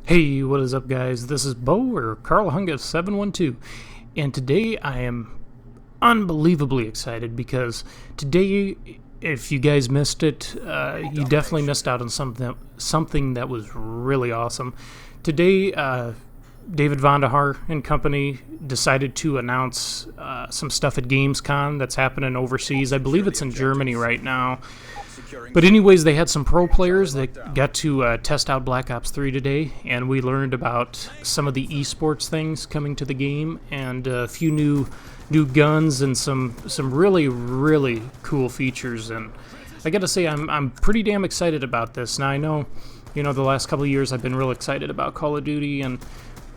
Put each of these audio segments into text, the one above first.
Hey, what is up, guys? This is Bo, or Carl Hunga 712, and today I am unbelievably excited because today, if you guys missed it, you definitely missed out on something that was really awesome. Today, David Vandahar and company decided to announce some stuff at Gamescom that's happening overseas. I believe it's in Germany right now. But anyways, they had some pro players that got to test out Black Ops 3 today, and we learned about some of the esports things coming to the game, and a few new guns and some really cool features. And I gotta say, I'm pretty damn excited about this. Now I know, the last couple of years I've been real excited about Call of Duty, and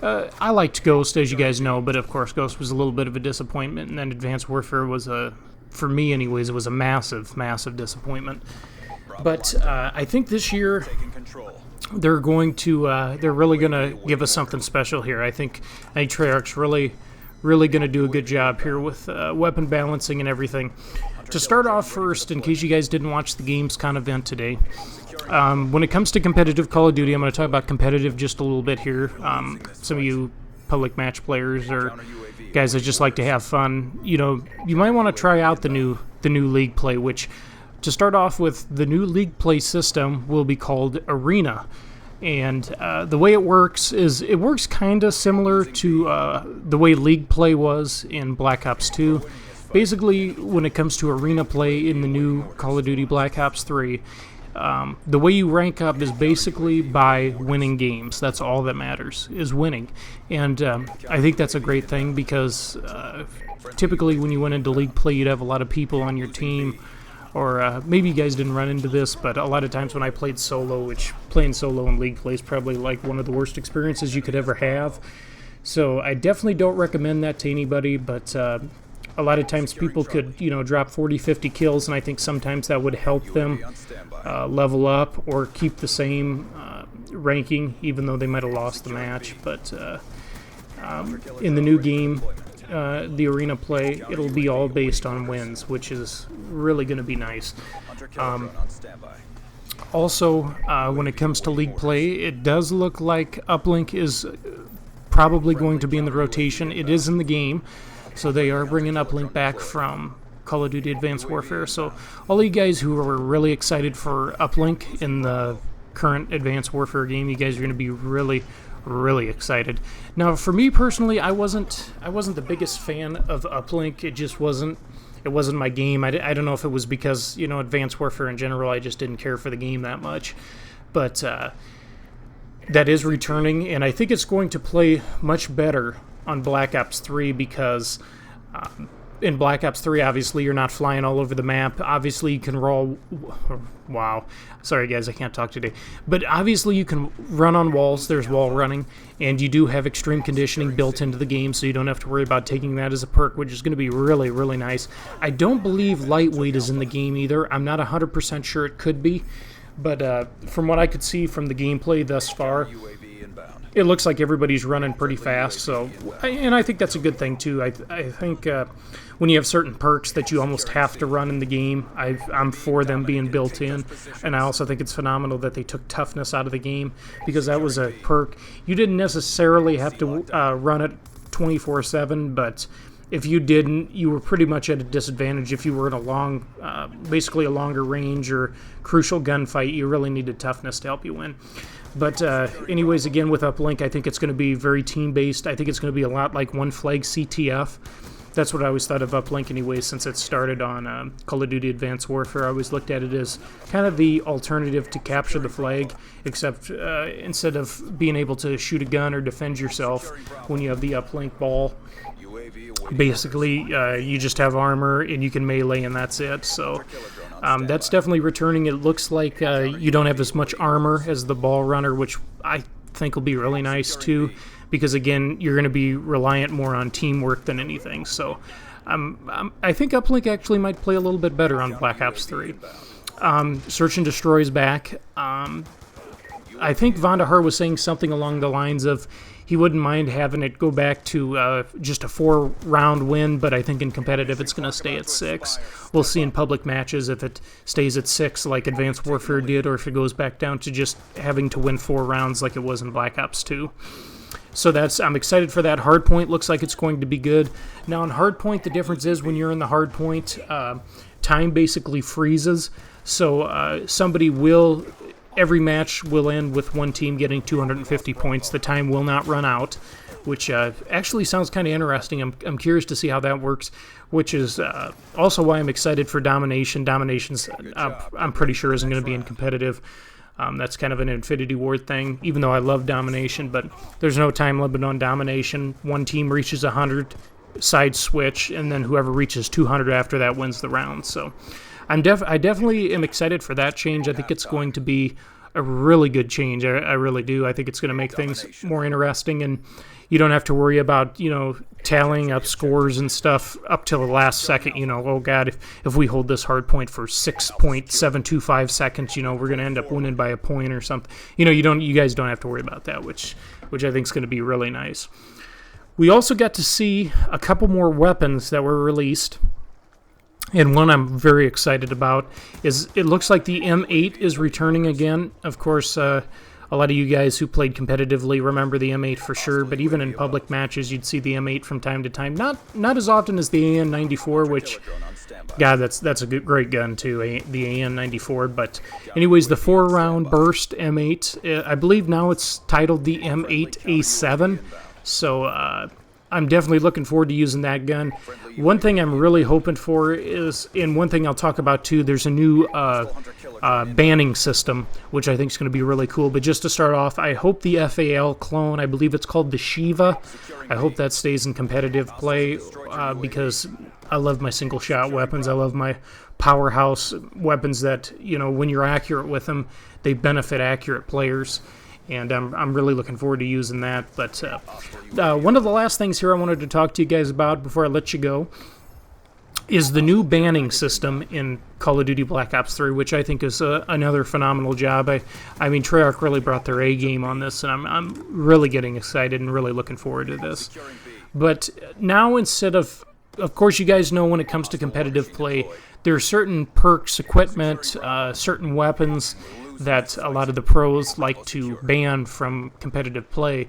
I liked Ghost, as you guys know, but of course Ghost was a little bit of a disappointment, and then Advanced Warfare was for me anyways, it was a massive disappointment. But I think this year they're really going to give us something special here. I think Treyarch's really going to do a good job here with weapon balancing and everything. To start off first, in case you guys didn't watch the Gamescom event today, when it comes to competitive Call of Duty, I'm going to talk about competitive just a little bit here. Some of you public match players or guys that just like to have fun, you might want to try out the new league play, which, to start off with, the new league play system will be called Arena. And the way it works is it works kind of similar to the way league play was in Black Ops 2. Basically, when it comes to arena play in the new Call of Duty Black Ops 3, the way you rank up is basically by winning games. That's all that matters, is winning. And I think that's a great thing because typically when you went into league play, you'd have a lot of people on your team. Or maybe you guys didn't run into this, but a lot of times when I played solo, which playing solo in league play is probably like one of the worst experiences you could ever have. So I definitely don't recommend that to anybody, but a lot of times people could, drop 40, 50 kills, and I think sometimes that would help them level up or keep the same ranking, even though they might have lost the match. But in the new game, the arena play, it'll be all based on wins, which is really going to be nice. Also, when it comes to league play, it does look like Uplink is probably going to be in the rotation. It is in the game, so they are bringing Uplink back from Call of Duty Advanced Warfare. So all you guys who are really excited for Uplink in the current Advanced Warfare game, you guys are going to be really excited. Now, for me personally, I wasn't the biggest fan of Uplink. It wasn't my game. I don't know if it was because, Advanced Warfare in general, I just didn't care for the game that much. But that is returning, and I think it's going to play much better on Black Ops 3 because in Black Ops 3, obviously, you're not flying all over the map. Obviously, you can roll... Wow. Sorry, guys, I can't talk today. But obviously, you can run on walls. There's wall running. And you do have extreme conditioning built into the game, so you don't have to worry about taking that as a perk, which is going to be really nice. I don't believe lightweight is in the game either. I'm not 100% sure it could be. But from what I could see from the gameplay thus far, it looks like everybody's running pretty fast. And I think that's a good thing, too. I think... when you have certain perks that you almost have to run in the game, I'm for them being built in. And I also think it's phenomenal that they took toughness out of the game because that was a perk. You didn't necessarily have to run it 24/7, but if you didn't, you were pretty much at a disadvantage. If you were in basically a longer range or crucial gunfight, you really needed toughness to help you win. But anyways, again, with Uplink, I think it's going to be very team-based. I think it's going to be a lot like One Flag CTF. That's what I always thought of Uplink anyway, since it started on Call of Duty Advanced Warfare. I always looked at it as kind of the alternative to Capture the Flag, except instead of being able to shoot a gun or defend yourself when you have the Uplink ball, basically you just have armor and you can melee and that's it. So that's definitely returning. It looks like you don't have as much armor as the ball runner, which I think will be really nice too. Because, again, you're going to be reliant more on teamwork than anything. So I think Uplink actually might play a little bit better on Black Ops 3. Search and Destroy is back. I think Vandahar was saying something along the lines of he wouldn't mind having it go back to just a 4-round win, but I think in competitive it's going to stay at 6. We'll see in public matches if it stays at 6 like Advanced Warfare did, or if it goes back down to just having to win 4 rounds like it was in Black Ops 2. So I'm excited for that. Hardpoint looks like it's going to be good. Now in Hardpoint, the difference is when you're in the Hardpoint, time basically freezes. So every match will end with one team getting 250 points. The time will not run out, which actually sounds kind of interesting. I'm curious to see how that works, which is also why I'm excited for Domination. Domination's, I'm pretty sure, isn't going to be in competitive. That's kind of an Infinity Ward thing, even though I love Domination, but there's no time limit on Domination. One team reaches 100, side switch, and then whoever reaches 200 after that wins the round. So I definitely am excited for that change. I think it's going to be a really good change. I really do. I think it's going to make things more interesting, and you don't have to worry about, tallying up scores and stuff up till the last second. Oh God, if we hold this hard point for 6.725 seconds, we're going to end up winning by a point or something. You guys don't have to worry about that, which I think is going to be really nice. We also got to see a couple more weapons that were released. And one I'm very excited about is it looks like the M8 is returning again. Of course, a lot of you guys who played competitively remember the M8 for sure, but even in public matches, you'd see the M8 from time to time. Not as often as the AN94, which, God, that's a great gun too, the AN94. But anyways, the 4-round burst M8, I believe now it's titled the M8A7. So I'm definitely looking forward to using that gun. One thing I'm really hoping for is, and one thing I'll talk about too, there's a new banning system, which I think is going to be really cool. But just to start off, I hope the FAL clone, I believe it's called the Shiva, I hope that stays in competitive play because I love my single-shot weapons. I love my powerhouse weapons that, when you're accurate with them, they benefit accurate players. And I'm really looking forward to using that. But one of the last things here I wanted to talk to you guys about before I let you go is the new banning system in Call of Duty Black Ops 3, which I think is another phenomenal job. I mean, Treyarch really brought their A game on this, and I'm really getting excited and really looking forward to this. But now instead of course, you guys know when it comes to competitive play, there are certain perks, equipment, certain weapons that a lot of the pros like to ban from competitive play.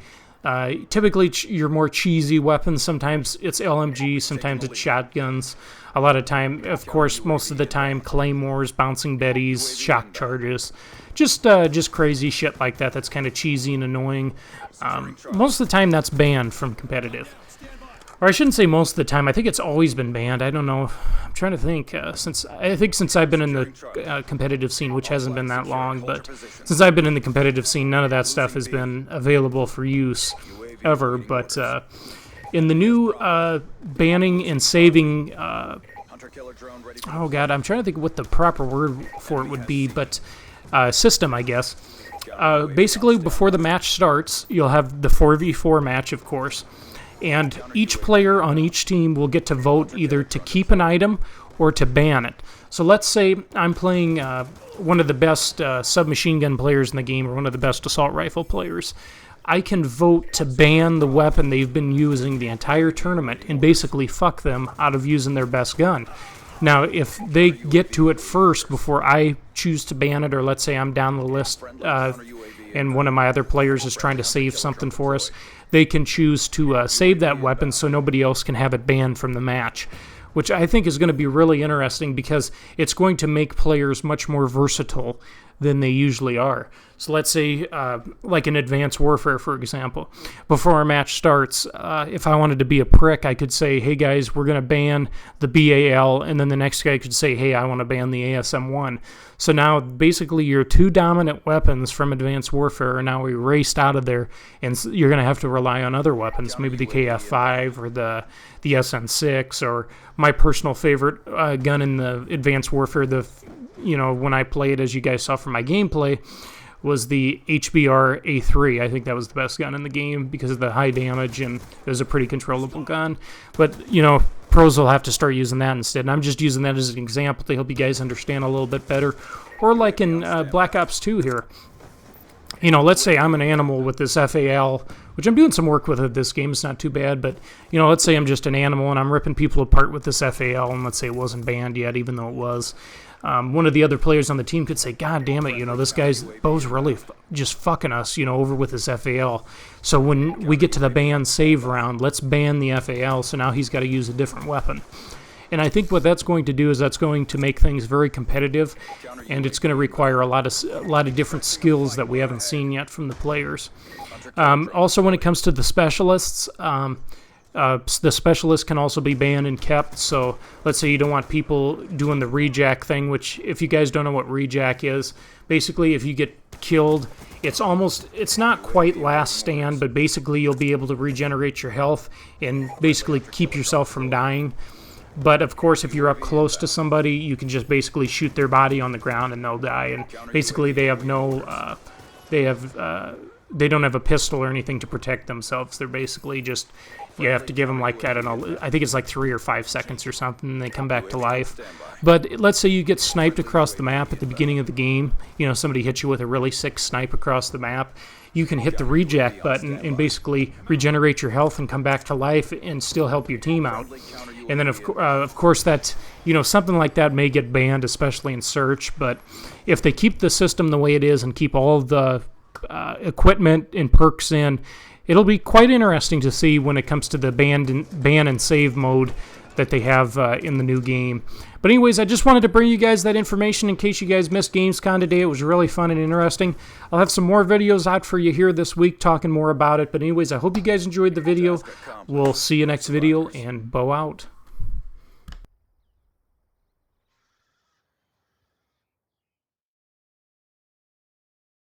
Typically, your more cheesy weapons, sometimes it's LMG, sometimes it's shotguns. A lot of time, of course, most of the time, claymores, bouncing betties, shock charges, just crazy shit like that that's kind of cheesy and annoying. Most of the time, that's banned from competitive. Or I shouldn't say most of the time. I think it's always been banned. I don't know. I'm trying to think. Since I've been in the competitive scene, which hasn't been that long, but since I've been in the competitive scene, none of that stuff has been available for use ever. But in the new banning and saving, oh God, I'm trying to think what the proper word for it would be, but system, I guess. Basically, before the match starts, you'll have the 4v4 match, of course. And each player on each team will get to vote either to keep an item or to ban it. So let's say I'm playing one of the best submachine gun players in the game, or one of the best assault rifle players. I can vote to ban the weapon they've been using the entire tournament and basically fuck them out of using their best gun. Now, if they get to it first before I choose to ban it, or let's say I'm down the list and one of my other players is trying to save something for us, they can choose to save that weapon so nobody else can have it banned from the match, which I think is going to be really interesting because it's going to make players much more versatile than they usually are. So let's say, like in Advanced Warfare, for example, before our match starts, if I wanted to be a prick, I could say, hey guys, we're going to ban the BAL, and then the next guy could say, hey, I want to ban the ASM-1. So now, basically, your two dominant weapons from Advanced Warfare are now erased out of there, and you're going to have to rely on other weapons, maybe the KF-5 or the SN6, or my personal favorite gun in the Advanced Warfare, when I played, as you guys saw from my gameplay, was the HBR A3. I think that was the best gun in the game because of the high damage, and it was a pretty controllable gun. But, pros will have to start using that instead. And I'm just using that as an example to help you guys understand a little bit better. Or like in Black Ops 2 here. you know, let's say I'm an animal with this FAL, which I'm doing some work with it this game. It's not too bad, but, you know, let's say I'm just an animal and I'm ripping people apart with this FAL, and let's say it wasn't banned yet, even though it was. One of the other players on the team could say, God damn it, you know, this guy's Bo's really just fucking us, you know, over with his FAL. So when we get to the ban save round, let's ban the FAL, so now he's got to use a different weapon. And I think what that's going to do is that's going to make things very competitive, and it's going to require a lot of different skills that we haven't seen yet from the players. Also, when it comes to the specialists, the specialists can also be banned and kept. So let's say you don't want people doing the rejack thing, which if you guys don't know what rejack is, basically if you get killed, it's not quite last stand, but basically you'll be able to regenerate your health and basically keep yourself from dying. But of course, if you're up close to somebody, you can just basically shoot their body on the ground and they'll die. And basically, they have no, they don't have a pistol or anything to protect themselves. They're basically just, you have to give them like, I don't know, I think it's like 3 or 5 seconds or something, and they come back to life. But let's say you get sniped across the map at the beginning of the game. You know, somebody hits you with a really sick snipe across the map. You can hit the rejack button and basically regenerate your health and come back to life and still help your team out. And then, of course, that, you know, something like that may get banned, especially in search. But if they keep the system the way it is and keep all of the equipment and perks in, it'll be quite interesting to see when it comes to the ban and save mode that they have in the new game. But anyways, I just wanted to bring you guys that information in case you guys missed Gamescom today. It was really fun and interesting. I'll have some more videos out for you here this week talking more about it. But anyways, I hope you guys enjoyed the video. We'll see you next video, and Bo out.